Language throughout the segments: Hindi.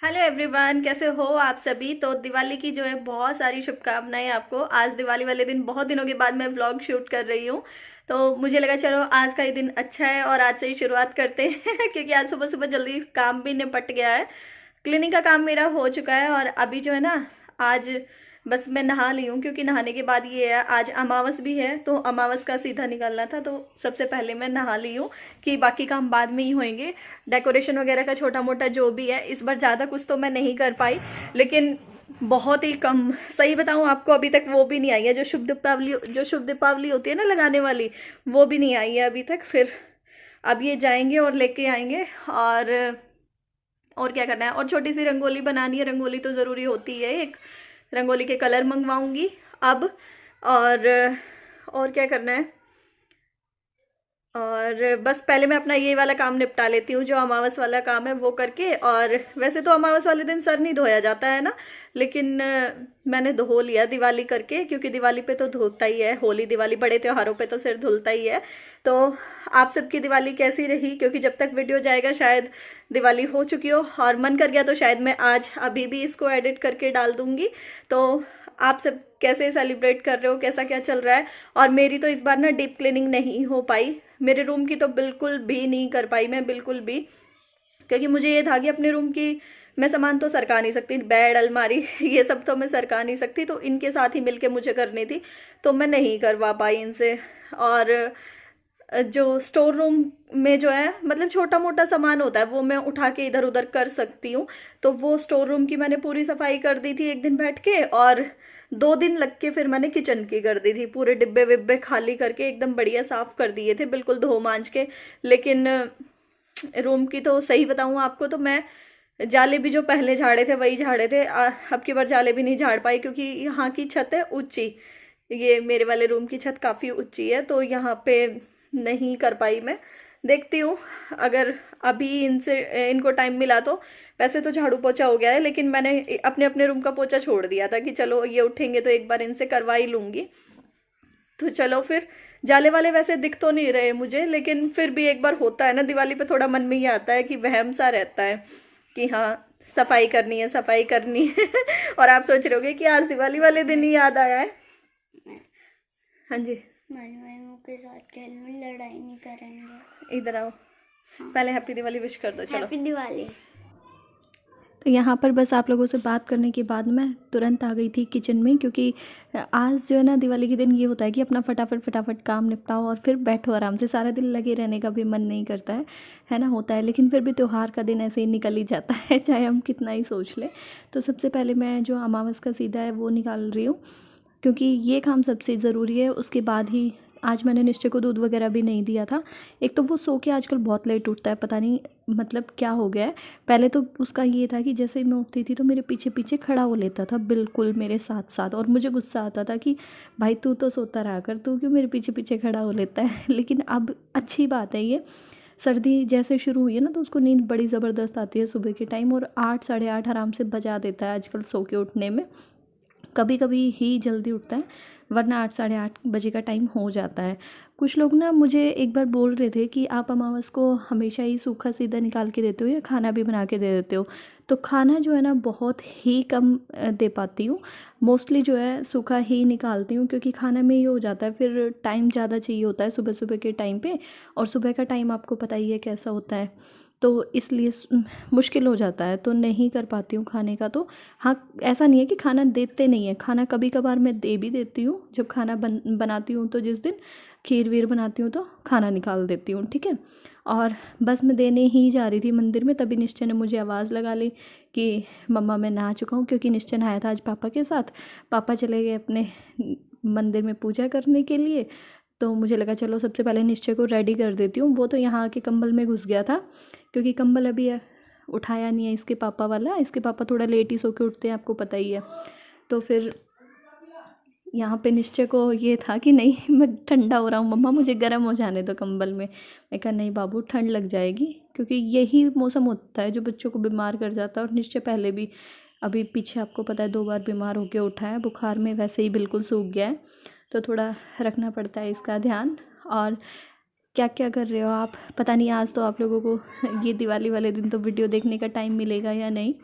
हेलो एवरीवन, कैसे हो आप सभी। तो दिवाली की जो है बहुत सारी शुभकामनाएं आपको। आज दिवाली वाले दिन बहुत दिनों के बाद मैं व्लॉग शूट कर रही हूँ, तो मुझे लगा चलो आज का ही दिन अच्छा है और आज से ही शुरुआत करते हैं क्योंकि आज सुबह सुबह जल्दी काम भी निपट गया है। क्लीनिंग का काम मेरा हो चुका है और अभी जो है ना, आज बस मैं नहा ली हूँ क्योंकि नहाने के बाद ये है, आज अमावस भी है तो अमावस का सीधा निकलना था, तो सबसे पहले मैं नहा ली हूँ कि बाकी काम बाद में ही होंगे। डेकोरेशन वगैरह का छोटा मोटा जो भी है, इस बार ज़्यादा कुछ तो मैं नहीं कर पाई, लेकिन बहुत ही कम, सही बताऊँ आपको, अभी तक वो भी नहीं आई है जो शुभ दीपावली होती है ना लगाने वाली, वो भी नहीं आई है अभी तक। फिर अब ये जाएंगे और लेके आएंगे। और क्या करना है, और छोटी सी रंगोली बनानी है, रंगोली तो ज़रूरी होती है, एक रंगोली के कलर मंगवाऊंगी अब। और और क्या करना है, और बस पहले मैं अपना ये वाला काम निपटा लेती हूँ, जो अमावस वाला काम है वो करके। और वैसे तो अमावस वाले दिन सर नहीं धोया जाता है ना, लेकिन मैंने धो लिया दिवाली करके, क्योंकि दिवाली पे तो धोता ही है, होली दिवाली बड़े त्योहारों पे तो सिर धुलता ही है। तो आप सबकी दिवाली कैसी रही, क्योंकि जब तक वीडियो जाएगा शायद दिवाली हो चुकी हो, और मन कर गया तो शायद मैं आज अभी भी इसको एडिट करके डाल दूंगी। तो आप सब कैसे सेलिब्रेट कर रहे हो, कैसा क्या चल रहा है। और मेरी तो इस बार ना डीप क्लीनिंग नहीं हो पाई, मेरे रूम की तो बिल्कुल भी नहीं कर पाई मैं, बिल्कुल भी, क्योंकि मुझे ये था कि अपने रूम की मैं सामान तो सरका नहीं सकती, बेड अलमारी ये सब तो मैं सरका नहीं सकती, तो इनके साथ ही मिलके मुझे करनी थी, तो मैं नहीं करवा पाई इनसे। और जो स्टोर रूम में जो है, मतलब छोटा मोटा सामान होता है वो मैं उठा के इधर उधर कर सकती हूँ, तो वो स्टोर रूम की मैंने पूरी सफाई कर दी थी एक दिन बैठ के, और 2 दिन लग के फिर मैंने किचन की कर दी थी, पूरे डिब्बे विब्बे खाली करके एकदम बढ़िया साफ कर दिए थे, बिल्कुल धो मांज के। लेकिन रूम की तो सही बताऊँ आपको, तो मैं जाले भी जो पहले झाड़े थे वही झाड़े थे, अब की बार जाले भी नहीं झाड़ पाई, क्योंकि यहाँ की छत है ऊंची, ये मेरे वाले रूम की छत काफ़ी ऊंची है, तो यहाँ पे नहीं कर पाई मैं। देखती हूँ अगर अभी इनसे इनको टाइम मिला तो। वैसे तो झाड़ू पोछा हो गया है, लेकिन मैंने अपने अपने रूम का पोछा छोड़ दिया था कि चलो ये उठेंगे तो एक बार इनसे करवा ही लूँगी। तो चलो फिर, जाले वाले वैसे दिख तो नहीं रहे मुझे, लेकिन फिर भी एक बार होता है ना दिवाली पे, थोड़ा मन में ही आता है कि वहम सा रहता है कि हाँ सफाई करनी है, सफाई करनी है और आप सोच रहे होगे कि आज दिवाली वाले दिन ही याद आया है। हाँ जी, भाइयों के साथ खेल में लड़ाई नहीं करेंगे। इधर आओ, पहले हैप्पी दिवाली विश कर दो, चलो। हैप्पी दिवाली। तो यहाँ पर बस आप लोगों से बात करने के बाद मैं तुरंत आ गई थी किचन में, क्योंकि आज जो है ना दिवाली के दिन ये होता है कि अपना फटाफट फटाफट काम निपटाओ और फिर बैठो आराम से, सारा दिन लगे रहने का भी मन नहीं करता है ना, होता है, लेकिन फिर भी त्यौहार का दिन ऐसे ही निकल ही जाता है चाहे हम कितना ही सोच लें। तो सबसे पहले मैं जो अमावस का सीधा है वो निकाल रही हूँ, क्योंकि ये काम सबसे ज़रूरी है। उसके बाद ही आज मैंने निश्चय को दूध वगैरह भी नहीं दिया था। एक तो वो सो के आजकल बहुत लेट उठता है, पता नहीं मतलब क्या हो गया है। पहले तो उसका ये था कि जैसे ही मैं उठती थी तो मेरे पीछे पीछे खड़ा हो लेता था, बिल्कुल मेरे साथ साथ, और मुझे गुस्सा आता था कि भाई तू तो सोता रहा कर, तू क्यों मेरे पीछे पीछे खड़ा हो लेता है लेकिन अब अच्छी बात है, ये सर्दी जैसे शुरू हुई है ना तो उसको नींद बड़ी ज़बरदस्त आती है सुबह के टाइम, और 8 साढ़े 8 आराम से बजा देता है आजकल सो के उठने में। कभी कभी ही जल्दी उठता है, वरना 8 साढ़े 8 बजे का टाइम हो जाता है। कुछ लोग ना मुझे एक बार बोल रहे थे कि आप अमावस को हमेशा ही सूखा सीधा निकाल के देते हो या खाना भी बना के दे देते हो। तो खाना जो है ना बहुत ही कम दे पाती हूँ, मोस्टली जो है सूखा ही निकालती हूँ, क्योंकि खाना में ये हो जाता है फिर टाइम ज़्यादा चाहिए होता है सुबह सुबह के टाइम पे, और सुबह का टाइम आपको पता ही है कैसा होता है, तो इसलिए मुश्किल हो जाता है, तो नहीं कर पाती हूँ खाने का। तो हाँ, ऐसा नहीं है कि खाना देते नहीं है, खाना कभी कभार मैं दे भी देती हूँ, जब खाना बनाती हूँ तो जिस दिन खीर वीर बनाती हूँ तो खाना निकाल देती हूँ, ठीक है। और बस मैं देने ही जा रही थी मंदिर में, तभी निश्चय ने मुझे आवाज़ लगा ली कि मम्मा मैं नहा चुका हूँ, क्योंकि निश्चय नहाया था आज पापा के साथ, पापा चले गए अपने मंदिर में पूजा करने के लिए। तो मुझे लगा चलो सबसे पहले निश्चय को रेडी कर देती हूँ। वो तो यहाँ के कंबल में घुस गया था, क्योंकि कंबल अभी उठाया नहीं है इसके पापा वाला, इसके पापा थोड़ा लेट ही सो के उठते हैं, आपको पता ही है। तो फिर यहाँ पे निश्चय को ये था कि नहीं मैं ठंडा हो रहा हूँ मम्मा, मुझे गर्म हो जाने दो कंबल में। मैं कहा नहीं बाबू, ठंड लग जाएगी, क्योंकि यही मौसम होता है जो बच्चों को बीमार कर जाता है। और निश्चय पहले भी अभी पीछे आपको पता है 2 बार बीमार होके उठा है, बुखार में वैसे ही बिल्कुल सूख गया है, तो थोड़ा रखना पड़ता है इसका ध्यान। और क्या क्या कर रहे हो आप, पता नहीं आज तो आप लोगों को ये दिवाली वाले दिन तो वीडियो देखने का टाइम मिलेगा या नहीं,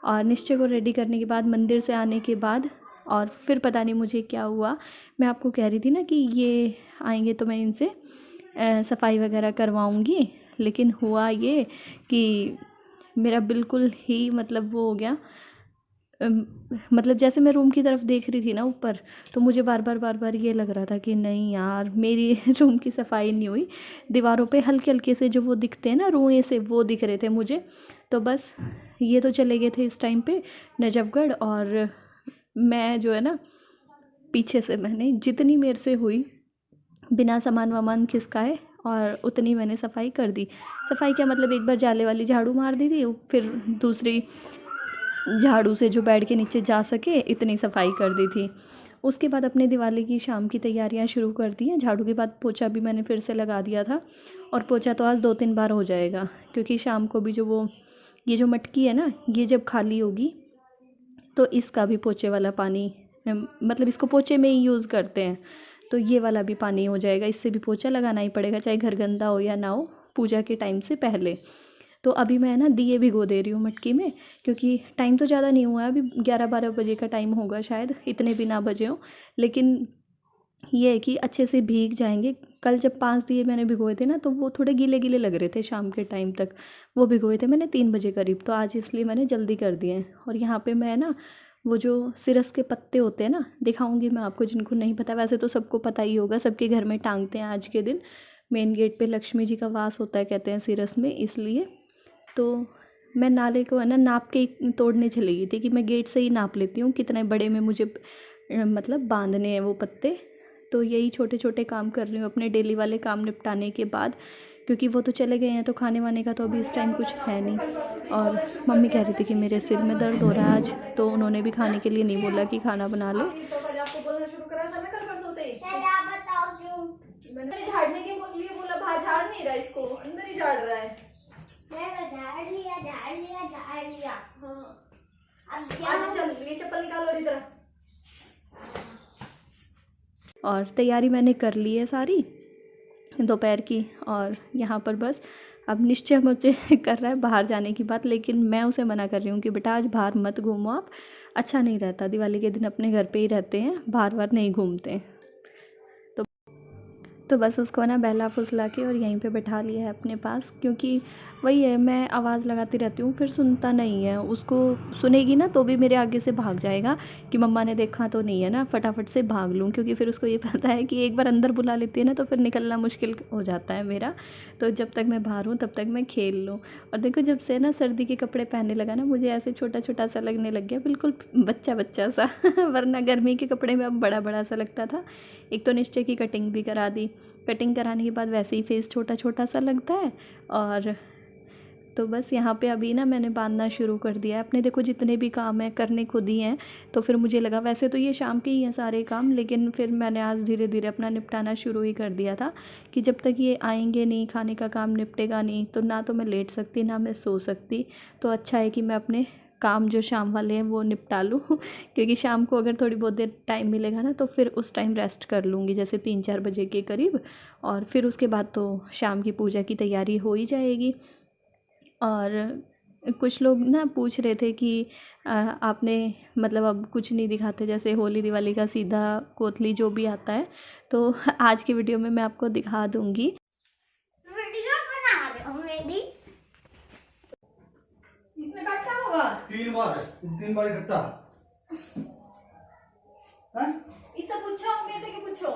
और निश्चय को रेडी करने के बाद मंदिर से आने के बाद और फिर पता नहीं मुझे क्या हुआ। मैं आपको कह रही थी ना कि ये आएंगे तो मैं इनसे सफाई वगैरह करवाऊंगी, लेकिन हुआ ये कि मेरा बिल्कुल ही मतलब वो हो गया। मतलब जैसे मैं रूम की तरफ देख रही थी ना ऊपर, तो मुझे बार बार ये लग रहा था कि नहीं यार मेरी रूम की सफाई नहीं हुई। दीवारों पे हल्के हल्के से जो वो दिखते हैं ना रुएं से, वो दिख रहे थे मुझे। तो बस ये तो चले गए थे इस टाइम पे नजफगढ़, और मैं जो है ना पीछे से मैंने जितनी मेरे से हुई बिना सामान वामान खिसकाए और उतनी मैंने सफाई कर दी। सफाई क्या मतलब, एक बार जाले वाली झाड़ू मार दी थी, फिर दूसरी झाड़ू से जो बेड के नीचे जा सके इतनी सफाई कर दी थी। उसके बाद अपने दिवाली की शाम की तैयारियां शुरू कर दी हैं। झाड़ू के बाद पोछा भी मैंने फिर से लगा दिया था, और पोछा तो आज 2-3 बार हो जाएगा, क्योंकि शाम को भी जो वो ये जो मटकी है ना, ये जब खाली होगी तो इसका भी पोछे वाला पानी, मतलब इसको पोछे में ही यूज़ करते हैं, तो ये वाला भी पानी हो जाएगा। इससे भी पोछा लगाना ही पड़ेगा, चाहे घर गंदा हो या ना हो, पूजा के टाइम से पहले। तो अभी मैं ना दिए भिगो दे रही हूँ मटकी में, क्योंकि टाइम तो ज़्यादा नहीं हुआ है, अभी 11-12 बजे का टाइम होगा शायद, इतने भी ना बजे हों, लेकिन ये है कि अच्छे से भीग जाएंगे। कल जब 5 दिए मैंने भिगोए थे ना, तो वो थोड़े गीले गीले लग रहे थे शाम के टाइम तक। वो भिगोए थे मैंने 3 बजे करीब, तो आज इसलिए मैंने जल्दी कर दिए हैं। और यहाँ पे मैं ना वो जो सिरस के पत्ते होते हैं ना, दिखाऊंगी मैं आपको, जिनको नहीं पता, वैसे तो सबको पता ही होगा, सबके घर में टांगते हैं आज के दिन। मेन गेट पे लक्ष्मी जी का वास होता है कहते हैं सिरस में, इसलिए। तो मैं नाले को है ना नाप के तोड़ने चली गई थी, कि मैं गेट से ही नाप लेती हूँ कितने बड़े में मुझे मतलब बांधने हैं वो पत्ते। तो यही छोटे छोटे काम कर रही हूँ अपने डेली वाले काम निपटाने के बाद, क्योंकि वो तो चले गए हैं, तो खाने वाने का तो अभी इस टाइम कुछ है नहीं। और मम्मी कह रही थी कि मेरे सिर में दर्द हो रहा है आज, तो उन्होंने भी खाने के लिए नहीं बोला कि खाना बना ले। मैंने झाड़ने के लिए बोला, बाहर झाड़ नहीं रहा, इसको अंदर ही झाड़ रहा है। झाड़ लिया हाँ। अब चल ये चप्पल निकालो और इधर। और तैयारी मैंने कर ली है सारी दोपहर की, और यहाँ पर बस अब निश्चय मुझे कर रहा है बाहर जाने की बात, लेकिन मैं उसे मना कर रही हूँ कि बेटा आज बाहर मत घूमो आप, अच्छा नहीं रहता, दिवाली के दिन अपने घर पे ही रहते हैं, बाहर बाहर नहीं घूमते। तो बस उसको ना बहला फुसला के और यहीं पे बैठा लिया है अपने पास, क्योंकि वही है, मैं आवाज़ लगाती रहती हूँ फिर सुनता नहीं है। उसको सुनेगी ना तो भी मेरे आगे से भाग जाएगा कि मम्मा ने देखा तो नहीं है ना, फटाफट से भाग लूँ, क्योंकि फिर उसको ये पता है कि एक बार अंदर बुला लेती है ना तो फिर निकलना मुश्किल हो जाता है मेरा। तो जब तक मैं बाहर हूँ तब तक मैं खेल लूँ। और देखो जब से ना सर्दी के कपड़े पहनने लगा ना, मुझे ऐसे छोटा छोटा सा लगने लग गया, बिल्कुल बच्चा बच्चा सा वरना गर्मी के कपड़े में अब बड़ा बड़ा सा लगता था। एक तो निश्चय की कटिंग भी करा दी, कटिंग कराने के बाद वैसे ही फेस छोटा छोटा सा लगता है। और तो बस यहाँ पे अभी ना मैंने बांधना शुरू कर दिया है अपने, देखो जितने भी काम है करने खुद ही हैं। तो फिर मुझे लगा वैसे तो ये शाम के ही हैं सारे काम, लेकिन फिर मैंने आज धीरे धीरे अपना निपटाना शुरू ही कर दिया था कि जब तक ये आएंगे नहीं, खाने का काम निपटेगा नहीं, तो ना तो मैं लेट सकती ना मैं सो सकती। तो अच्छा है कि मैं अपने काम जो शाम वाले हैं वो निपटा लूँ क्योंकि शाम को अगर थोड़ी बहुत देर टाइम मिलेगा ना तो फिर उस टाइम रेस्ट कर लूँगी, जैसे 3-4 बजे के करीब। और फिर उसके बाद तो शाम की पूजा की तैयारी हो ही जाएगी। और कुछ लोग ना पूछ रहे थे कि आपने मतलब अब कुछ नहीं दिखाते, जैसे होली दिवाली का सीधा कोतली जो भी आता है, तो आज की वीडियो में मैं आपको दिखा दूँगी। वीडियो बना रहे हो मेरी? इसमें कट्टा होगा 3 बार इकट्ठा हैं? इससे पूछो, मेरे से पूछो।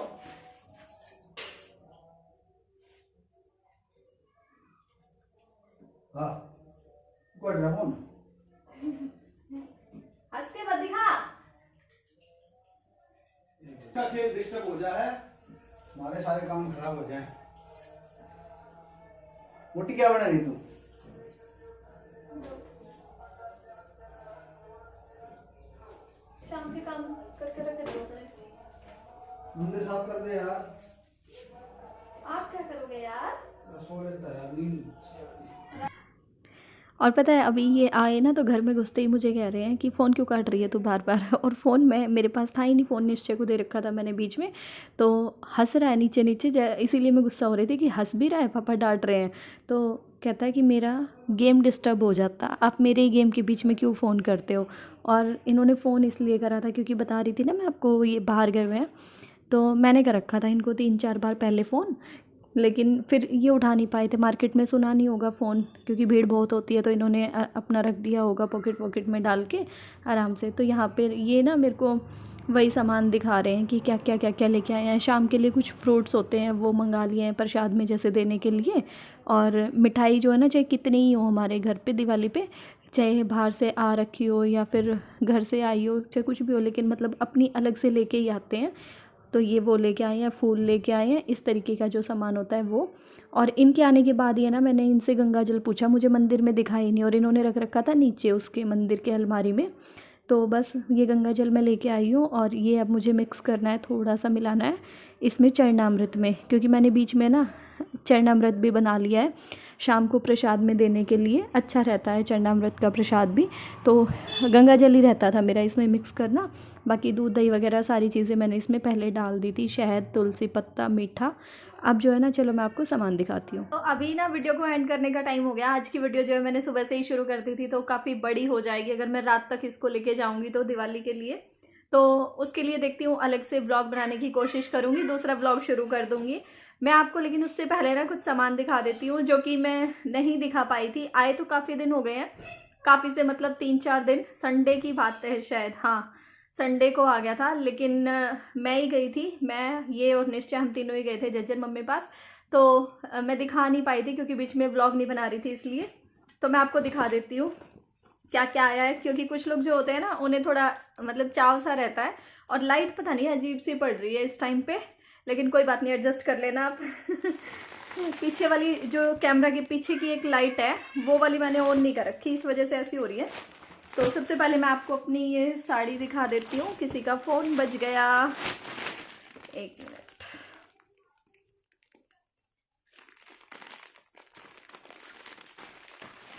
हाँ कोई ना फोन हंस के मत दिखा। इसका खेल डिस्टर्ब हो जाए, हमारे सारे काम खराब हो जाए। मोटी क्या बना रही तू? शाम के काम करके रख दो अपने। मंदिर साफ कर दे यार। आप क्या करोगे यार? सो लेता है यार, नींद। और पता है अभी ये आए ना तो घर में घुसते ही मुझे कह रहे हैं कि फ़ोन क्यों काट रही है तू बार बार। और फ़ोन मैं मेरे पास था ही नहीं, फ़ोन निश्चय को दे रखा था मैंने बीच में। तो हंस रहा है नीचे नीचे, इसीलिए मैं गुस्सा हो रही थी कि हंस भी रहा है, पापा डांट रहे हैं। तो कहता है कि मेरा गेम डिस्टर्ब हो जाता, आप मेरे ही गेम के बीच में क्यों फ़ोन करते हो। और इन्होंने फ़ोन इसलिए करा था क्योंकि बता रही थी ना मैं आपको, ये बाहर गए हुए हैं। तो मैंने कर रखा था इनको 3-4 बार पहले फ़ोन, लेकिन फिर ये उठा नहीं पाए थे। मार्केट में सुना नहीं होगा फ़ोन, क्योंकि भीड़ बहुत होती है, तो इन्होंने अपना रख दिया होगा पॉकेट वॉकेट में डाल के आराम से। तो यहाँ पे ये ना मेरे को वही सामान दिखा रहे हैं कि क्या क्या क्या क्या लेके आए हैं। शाम के लिए कुछ फ्रूट्स होते हैं वो मंगा लिए हैं प्रसाद में जैसे देने के लिए। और मिठाई जो है ना, चाहे कितनी ही हो हमारे घर पे दिवाली पे, चाहे बाहर से आ रखी हो या फिर घर से आई हो, चाहे कुछ भी हो, लेकिन मतलब अपनी अलग से लेके ही आते हैं। तो ये वो लेके आए हैं, फूल लेके आए हैं, इस तरीके का जो सामान होता है वो। और इनके आने के बाद ये ना, मैंने इनसे गंगा जल पूछा, मुझे मंदिर में दिखा ही नहीं, और इन्होंने रख रखा था नीचे उसके मंदिर के अलमारी में। तो बस ये गंगा जल मैं लेके आई हूँ, और ये अब मुझे मिक्स करना है, थोड़ा सा मिलाना है इसमें चरणामृत में, क्योंकि मैंने बीच में ना चरणामृत भी बना लिया है शाम को प्रसाद में देने के लिए। अच्छा रहता है चरणामृत का प्रसाद भी। तो गंगा जल ही रहता था मेरा इसमें मिक्स करना। बाकी दूध दही वगैरह सारी चीज़ें मैंने इसमें पहले डाल दी थी, शहद, तुलसी पत्ता, मीठा। अब जो है ना, चलो मैं आपको सामान दिखाती हूँ। तो अभी ना वीडियो को एंड करने का टाइम हो गया। आज की वीडियो जो है मैंने सुबह से ही शुरू कर दी थी, तो काफ़ी बड़ी हो जाएगी अगर मैं रात तक इसको लेके जाऊंगी तो दिवाली के लिए। तो उसके लिए देखती हूँ, अलग से व्लॉग बनाने की कोशिश करूंगी, दूसरा व्लॉग शुरू कर दूंगी मैं आपको। लेकिन उससे पहले ना कुछ सामान दिखा देती हूँ जो कि मैं नहीं दिखा पाई थी। आए तो काफ़ी दिन हो गए हैं, काफ़ी से मतलब 3-4 दिन, संडे की बात है शायद, हाँ संडे को आ गया था। लेकिन मैं ही गई थी, मैं, ये और निश्चय, हम तीनों ही गए थे जज्जर मम्मी पास। तो मैं दिखा नहीं पाई थी क्योंकि बीच में व्लॉग नहीं बना रही थी, इसलिए। तो मैं आपको दिखा देती हूँ क्या क्या आया है, क्योंकि कुछ लोग जो होते हैं ना, उन्हें थोड़ा मतलब चाव सा रहता है। और लाइट पता नहीं अजीब सी पड़ रही है इस टाइम पे, लेकिन कोई बात नहीं, एडजस्ट कर लेना आप। पीछे वाली जो कैमरा के पीछे की एक लाइट है, वो वाली मैंने ऑन नहीं कर रखी, इस वजह से ऐसी हो रही है। तो सबसे पहले मैं आपको अपनी ये साड़ी दिखा देती हूँ। किसी का फ़ोन बज गया, एक मिनट।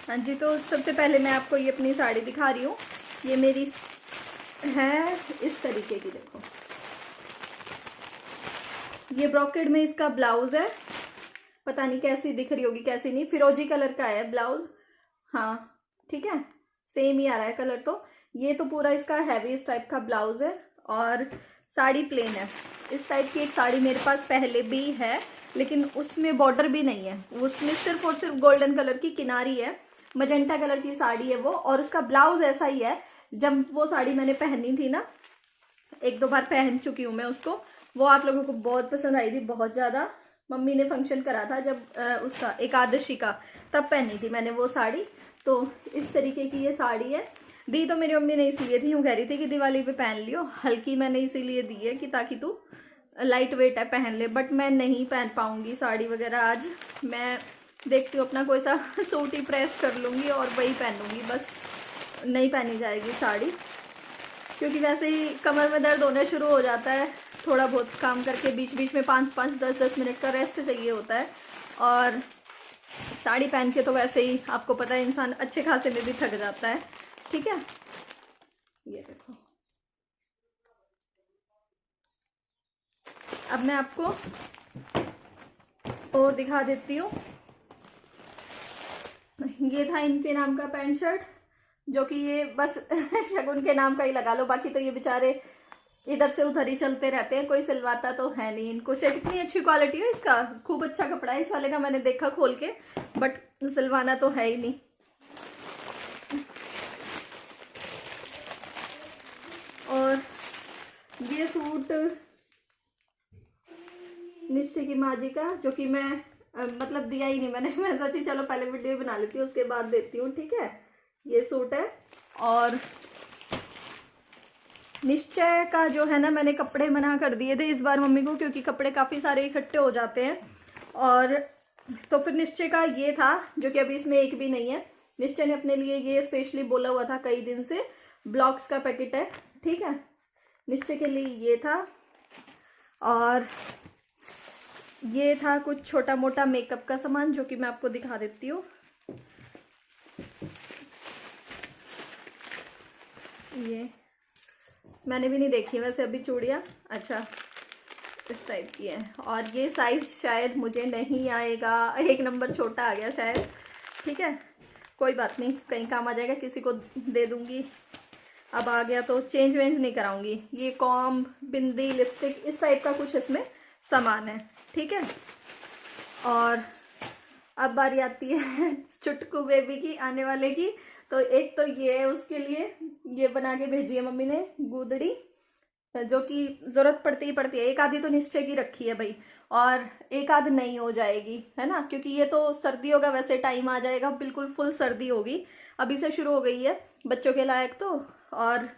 हाँ जी, तो सबसे पहले मैं आपको ये अपनी साड़ी दिखा रही हूँ। ये मेरी है इस तरीके की, देखो। ये ब्रॉकेड में इसका ब्लाउज है, पता नहीं कैसी दिख रही होगी कैसी नहीं, फिरोजी कलर का है ब्लाउज। हाँ ठीक है, सेम ही आ रहा है कलर। तो ये तो पूरा इसका हैवी इस टाइप का ब्लाउज है, और साड़ी प्लेन है। इस टाइप की एक साड़ी मेरे पास पहले भी है, लेकिन उसमें बॉर्डर भी नहीं है, उसमें सिर्फ और सिर्फ गोल्डन कलर की किनारी है, मजेंटा कलर की साड़ी है वो। और उसका ब्लाउज ऐसा ही है। जब वो साड़ी मैंने पहनी थी ना, 1-2 बार पहन चुकी हूँ मैं उसको, वो आप लोगों को बहुत पसंद आई थी, बहुत ज़्यादा। मम्मी ने फंक्शन करा था जब उसका एकादशी का, तब पहनी थी मैंने वो साड़ी। तो इस तरीके की ये साड़ी है। दी तो मेरी मम्मी ने इसलिए थी, यूँ कह रही थी कि दिवाली पे पहन लियो, हल्की मैंने इसीलिए दी है कि ताकि तू लाइट वेट है पहन ले। बट मैं नहीं पहन पाऊँगी साड़ी वगैरह आज। मैं देखती हूँ अपना कोई सा सूट ही प्रेस कर लूँगी और वही पहनूँगी, बस नहीं पहनी जाएगी साड़ी, क्योंकि वैसे ही कमर में दर्द होना शुरू हो जाता है। थोड़ा बहुत काम करके बीच बीच में 5-5, 10-10 मिनट का रेस्ट चाहिए होता है। और साड़ी पहन के तो वैसे ही आपको पता है इंसान अच्छे खासे में भी थक जाता है। ठीक है, ये देखो। अब मैं आपको और दिखा देती हूँ। ये था इनके नाम का पैंट शर्ट, जो कि ये बस शगुन के नाम का ही लगा लो, बाकी तो ये बेचारे इधर से उधर ही चलते रहते हैं, कोई सिलवाता तो है नहीं इनको। चाहे कितनी अच्छी क्वालिटी है इसका, खूब अच्छा कपड़ा है इस वाले का, मैंने देखा खोल के, बट सिलवाना तो है ही नहीं। और ये सूट निश्चय की माँ जी का, जो कि मैं मतलब दिया ही नहीं मैंने, मैं सोची चलो पहले वीडियो बना लेती हूँ उसके बाद देती हूँ। ठीक है, ये सूट है। और निश्चय का जो है ना, मैंने कपड़े मना कर दिए थे इस बार मम्मी को, क्योंकि कपड़े काफ़ी सारे इकट्ठे हो जाते हैं। और तो फिर निश्चय का ये था, जो कि अभी इसमें एक भी नहीं है। निश्चय ने अपने लिए ये स्पेशली बोला हुआ था कई दिन से, ब्लॉक्स का पैकेट है। ठीक है, निश्चय के लिए ये था। और ये था कुछ छोटा मोटा मेकअप का सामान, जो कि मैं आपको दिखा देती हूँ। ये मैंने भी नहीं देखी वैसे अभी चूड़ियाँ। अच्छा, इस टाइप की है, और ये साइज़ शायद मुझे नहीं आएगा, 1 नंबर छोटा आ गया शायद। ठीक है, कोई बात नहीं, कहीं काम आ जाएगा, किसी को दे दूँगी। अब आ गया तो चेंज वेंज नहीं कराऊंगी। ये कॉम्ब, बिंदी, लिपस्टिक, इस टाइप का कुछ इसमें सामान है। ठीक है, और अब बारी आती है चुटकू बेबी की, आने वाले की। तो एक तो ये है, उसके लिए ये बना के भेजी है मम्मी ने गूदड़ी, जो कि ज़रूरत पड़ती ही पड़ती है। एक आधी तो निश्चय की रखी है भाई, और एक आध नहीं हो जाएगी, है ना, क्योंकि ये तो सर्दियों का वैसे टाइम आ जाएगा, बिल्कुल फुल सर्दी होगी, अभी से शुरू हो गई है बच्चों के लायक तो। और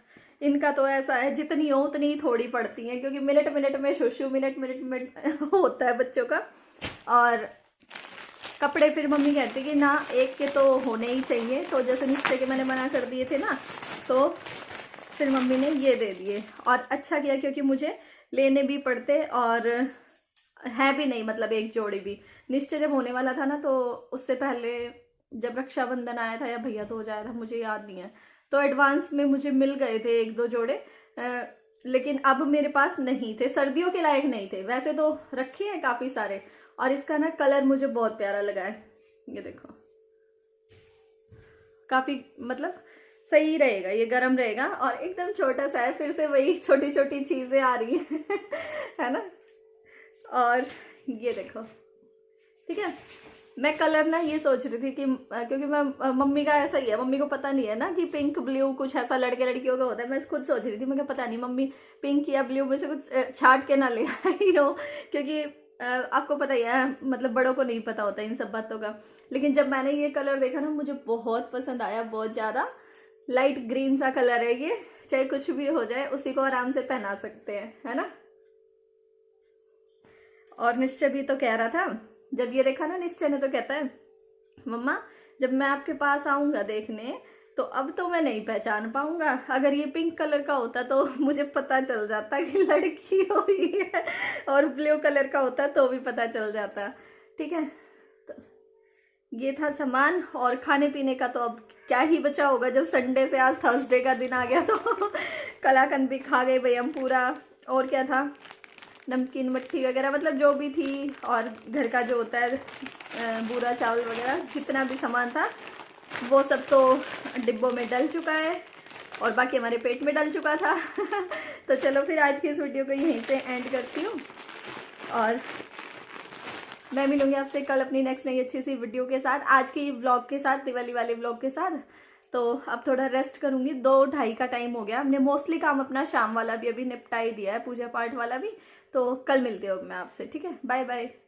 इनका तो ऐसा है, जितनी हो उतनी ही थोड़ी पड़ती हैं, क्योंकि मिनट मिनट में शुशु, मिनट मिनट में होता है बच्चों का। और कपड़े फिर मम्मी कहती कि ना, एक के तो होने ही चाहिए, तो जैसे निश्चय के मैंने मना कर दिए थे ना, तो फिर मम्मी ने ये दे दिए। और अच्छा किया, क्योंकि मुझे लेने भी पड़ते और है भी नहीं, मतलब एक जोड़ी भी। निश्चय जब होने वाला था ना, तो उससे पहले जब रक्षाबंधन आया था या भैया तो हो जाया था, मुझे याद नहीं है, तो एडवांस में मुझे मिल गए थे 1-2 जोड़े, लेकिन अब मेरे पास नहीं थे, सर्दियों के लायक नहीं थे। वैसे तो रखे हैं काफ़ी सारे, और इसका ना कलर मुझे बहुत प्यारा लगा है, ये देखो, काफ़ी मतलब सही रहेगा, ये गर्म रहेगा, और एकदम छोटा सा है, फिर से वही छोटी छोटी चीज़ें आ रही हैं है ना। और ये देखो, ठीक है, मैं कलर ना ये सोच रही थी कि क्योंकि मैं, मम्मी का ऐसा ही है, मम्मी को पता नहीं है ना कि पिंक ब्लू कुछ ऐसा लड़के लड़कियों का होता है। मैं खुद सोच रही थी, मैं पता नहीं मम्मी पिंक या ब्लू में से कुछ छाट के ना ले आई हो, क्योंकि आपको पता ही है, मतलब बड़ों को नहीं पता होता इन सब बातों का। लेकिन जब मैंने ये कलर देखा ना, मुझे बहुत पसंद आया, बहुत ज़्यादा लाइट ग्रीन सा कलर है ये, चाहे कुछ भी हो जाए उसी को आराम से पहना सकते हैं, है ना। और निश्चय भी तो कह रहा था, जब ये देखा ना निश्चय ने, तो कहता है मम्मा, जब मैं आपके पास आऊँगा देखने, तो अब तो मैं नहीं पहचान पाऊंगा, अगर ये पिंक कलर का होता तो मुझे पता चल जाता कि लड़की हुई है, और ब्लू कलर का होता तो भी पता चल जाता। ठीक है, तो ये था सामान। और खाने पीने का तो अब क्या ही बचा होगा, जब संडे से आज थर्सडे का दिन आ गया, तो कलाकंद भी खा गए भाई हम पूरा। और क्या था, नमकीन मट्ठी वगैरह, मतलब जो भी थी, और घर का जो होता है बूरा चावल वगैरह, जितना भी सामान था वो सब तो डिब्बों में डल चुका है, और बाकी हमारे पेट में डल चुका था तो चलो फिर आज की इस वीडियो को यहीं पे एंड करती हूँ, और मैं मिलूँगी आपसे कल अपनी नेक्स्ट नई अच्छी सी वीडियो के साथ, आज की व्लॉग के साथ, दिवाली वाले व्लॉग के साथ। तो अब थोड़ा रेस्ट करूँगी, 2-2:30 का टाइम हो गया, हमने मोस्टली काम अपना शाम वाला भी अभी निपटा ही दिया है, पूजा पाठ वाला भी। तो कल मिलती हूँ मैं आपसे, ठीक है, बाय बाय।